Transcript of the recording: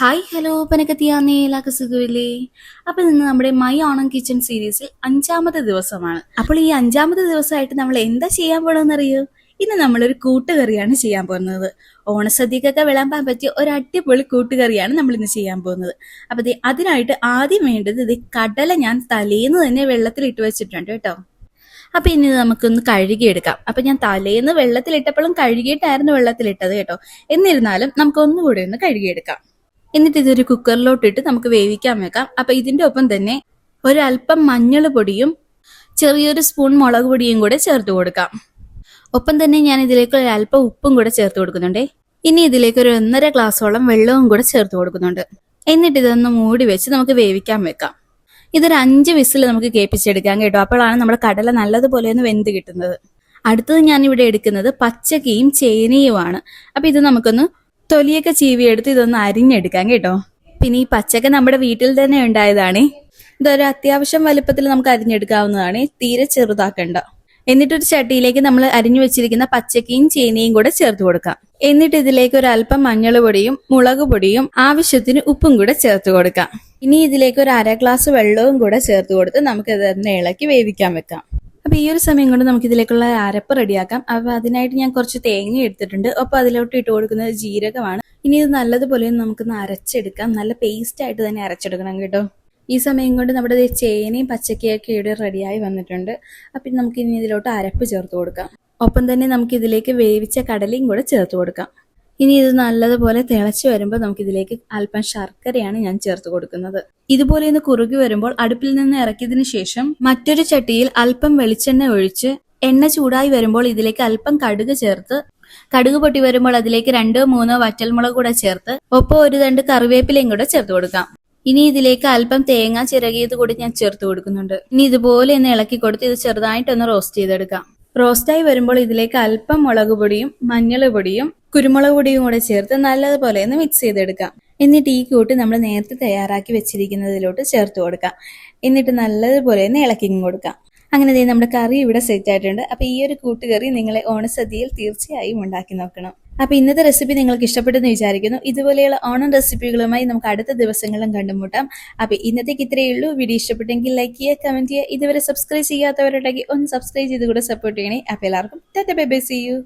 Hi hello പനക്കത്തിയാന്നേ എല്ലാവർക്കും സുഖമില്ലേ? അപ്പൊ ഇന്ന് നമ്മുടെ മൈ ഓണം കിച്ചൺ സീരീസിൽ 5ാമത്തെ ദിവസമാണ്. അപ്പോൾ ഈ 5ാമത്തെ ദിവസമായിട്ട് നമ്മൾ എന്താ ചെയ്യാൻ പോണെന്നറിയോ? ഇന്ന് നമ്മളൊരു കൂട്ടുകറിയാണ് ചെയ്യാൻ പോകുന്നത്. ഓണസദ്യക്കൊക്കെ വിളമ്പാൻ പറ്റിയ ഒരു അടിപൊളി കൂട്ടുകറിയാണ് നമ്മൾ ഇന്ന് ചെയ്യാൻ പോകുന്നത്. അപ്പൊ അതിനായിട്ട് ആദ്യം വേണ്ടത് കടല ഞാൻ തലേന്ന് തന്നെ വെള്ളത്തിൽ ഇട്ട് വെച്ചിട്ടുണ്ട് കേട്ടോ. അപ്പൊ ഇനി നമുക്കൊന്ന് കഴുകിയെടുക്കാം. അപ്പൊ ഞാൻ തലേന്ന് വെള്ളത്തിലിട്ടപ്പോഴും കഴുകിയിട്ടായിരുന്നു വെള്ളത്തിലിട്ടത് കേട്ടോ. എന്നിരുന്നാലും നമുക്ക് ഒന്നുകൂടി ഒന്ന് കഴുകിയെടുക്കാം. എന്നിട്ട് ഇതൊരു കുക്കറിലോട്ടിട്ട് നമുക്ക് വേവിക്കാൻ വെക്കാം. അപ്പൊ ഇതിന്റെ ഒപ്പം തന്നെ ഒരല്പം മഞ്ഞൾ പൊടിയും ചെറിയൊരു സ്പൂൺ മുളക് പൊടിയും കൂടെ ചേർത്ത് കൊടുക്കാം. ഒപ്പം തന്നെ ഞാൻ ഇതിലേക്ക് ഒരു അല്പം ഉപ്പും കൂടെ ചേർത്ത് കൊടുക്കുന്നുണ്ടേ. ഇനി ഇതിലേക്ക് ഒരു 1.5 ഗ്ലാസോളം വെള്ളവും കൂടെ ചേർത്ത് കൊടുക്കുന്നുണ്ട്. എന്നിട്ട് ഇതൊന്ന് മൂടി വെച്ച് നമുക്ക് വേവിക്കാൻ വെക്കാം. ഇതൊരു 5 വിസിൽ നമുക്ക് കേൾപ്പിച്ചെടുക്കാം കേട്ടോ. അപ്പോഴാണ് നമ്മുടെ കടല നല്ലതുപോലെ ഒന്ന് വെന്ത് കിട്ടുന്നത്. അടുത്തത് ഞാൻ ഇവിടെ എടുക്കുന്നത് പച്ചക്കയും ചേനയുമാണ്. അപ്പൊ ഇത് നമുക്കൊന്ന് തൊലിയൊക്കെ ചീവിയെടുത്ത് ഇതൊന്ന് അരിഞ്ഞെടുക്കാം കേട്ടോ. പിന്നെ ഈ പച്ചക്ക നമ്മുടെ വീട്ടിൽ തന്നെ ഉണ്ടായതാണ്. ഇതൊരു അത്യാവശ്യം വലുപ്പത്തിൽ നമുക്ക് അരിഞ്ഞെടുക്കാവുന്നതാണ്, തീരെ ചെറുതാക്കണ്ട. എന്നിട്ടൊരു ചട്ടിയിലേക്ക് നമ്മൾ അരിഞ്ഞു വെച്ചിരിക്കുന്ന പച്ചക്കയും ചേനയും കൂടെ ചേർത്ത് കൊടുക്കാം. എന്നിട്ട് ഇതിലേക്ക് ഒരു അല്പം മഞ്ഞൾ പൊടിയും മുളക് പൊടിയും ആവശ്യത്തിന് ഉപ്പും കൂടെ ചേർത്ത് കൊടുക്കാം. ഇനി ഇതിലേക്ക് ഒരു 1/2 ഗ്ലാസ് വെള്ളവും കൂടെ ചേർത്ത് കൊടുത്ത് നമുക്ക് ഇതൊന്ന് ഇളക്കി വേവിക്കാൻ വെക്കാം. അപ്പൊ ഈ ഒരു സമയം കൊണ്ട് നമുക്ക് ഇതിലേക്കുള്ള അരപ്പ് റെഡിയാക്കാം. അപ്പൊ അതിനായിട്ട് ഞാൻ കുറച്ച് തേങ്ങ എടുത്തിട്ടുണ്ട്. ഒപ്പം അതിലോട്ട് ഇട്ട് കൊടുക്കുന്നത് ജീരകമാണ്. ഇനി ഇത് നല്ലതുപോലെ നമുക്കൊന്ന് അരച്ചെടുക്കാം. നല്ല പേസ്റ്റ് ആയിട്ട് തന്നെ അരച്ചെടുക്കണം കേട്ടോ. ഈ സമയം കൊണ്ട് നമ്മുടെ ചേനയും പച്ചക്കയൊക്കെ ഇവിടെ റെഡിയായി വന്നിട്ടുണ്ട്. അപ്പൊ നമുക്ക് ഇനി ഇതിലോട്ട് അരപ്പ് ചേർത്ത് കൊടുക്കാം. ഒപ്പം തന്നെ നമുക്ക് ഇതിലേക്ക് വേവിച്ച കടലയും കൂടെ ചേർത്ത് കൊടുക്കാം. ഇനി ഇത് നല്ലതുപോലെ തിളച്ചു വരുമ്പോൾ നമുക്ക് ഇതിലേക്ക് അല്പം ശർക്കരയാണ് ഞാൻ ചേർത്ത് കൊടുക്കുന്നത്. ഇതുപോലെ ഒന്ന് കുറുകി വരുമ്പോൾ അടുപ്പിൽ നിന്ന് ഇറക്കിയതിനു ശേഷം മറ്റൊരു ചട്ടിയിൽ അല്പം വെളിച്ചെണ്ണ ഒഴിച്ച് എണ്ണ ചൂടായി വരുമ്പോൾ ഇതിലേക്ക് അല്പം കടുക് ചേർത്ത്, കടുക് പൊട്ടി വരുമ്പോൾ അതിലേക്ക് 2-3 വറ്റൽമുളക് കൂടെ ചേർത്ത് ഒപ്പം ഒരു 2 കറിവേപ്പിലയും കൂടെ ചേർത്ത് കൊടുക്കാം. ഇനി ഇതിലേക്ക് അല്പം തേങ്ങ ചിരകിയത് കൂടി ഞാൻ ചേർത്ത് കൊടുക്കുന്നുണ്ട്. ഇനി ഇതുപോലെ ഒന്ന് ഇളക്കി കൊടുത്ത് ഇത് ചെറുതായിട്ടൊന്ന് റോസ്റ്റ് ചെയ്തെടുക്കാം. റോസ്റ്റായി വരുമ്പോൾ ഇതിലേക്ക് അല്പം മുളക് പൊടിയും മഞ്ഞൾ പൊടിയും കുരുമുളക് പൊടിയും കൂടെ ചേർത്ത് നല്ലതുപോലെ ഒന്ന് മിക്സ് ചെയ്തെടുക്കാം. എന്നിട്ട് ഈ കൂട്ട് നമ്മൾ നേരത്തെ തയ്യാറാക്കി വെച്ചിരിക്കുന്നതിലോട്ട് ചേർത്ത് കൊടുക്കാം. എന്നിട്ട് നല്ലതുപോലെ ഒന്ന് ഇളക്കിയും കൊടുക്കാം. അങ്ങനെ നമ്മുടെ കറി ഇവിടെ സെറ്റ് ആയിട്ടുണ്ട്. അപ്പൊ ഈ ഒരു കൂട്ടുകറി നിങ്ങളെ ഓണസദ്യയിൽ തീർച്ചയായും ഉണ്ടാക്കി നോക്കണം. അപ്പൊ ഇന്നത്തെ റെസിപ്പി നിങ്ങൾക്ക് ഇഷ്ടപ്പെട്ടെന്ന് വിചാരിക്കുന്നു. ഇതുപോലെയുള്ള ഓണം റെസിപ്പികളുമായി നമുക്ക് അടുത്ത ദിവസങ്ങളിലും കണ്ടുമുട്ടാം. അപ്പൊ ഇന്നത്തേക്ക് ഇത്രയേ ഉള്ളൂ. വീഡിയോ ഇഷ്ടപ്പെട്ടെങ്കിൽ ലൈക്ക് ചെയ്യുക, കമന്റ് ചെയ്യുക. ഇതുവരെ സബ്സ്ക്രൈബ് ചെയ്യാത്തവരുണ്ടെങ്കിൽ ഒന്ന് സബ്സ്ക്രൈബ് ചെയ്ത് കൂടെ സപ്പോർട്ട് ചെയ്യണേ. അപ്പൊ എല്ലാവർക്കും tata bye bye, see U.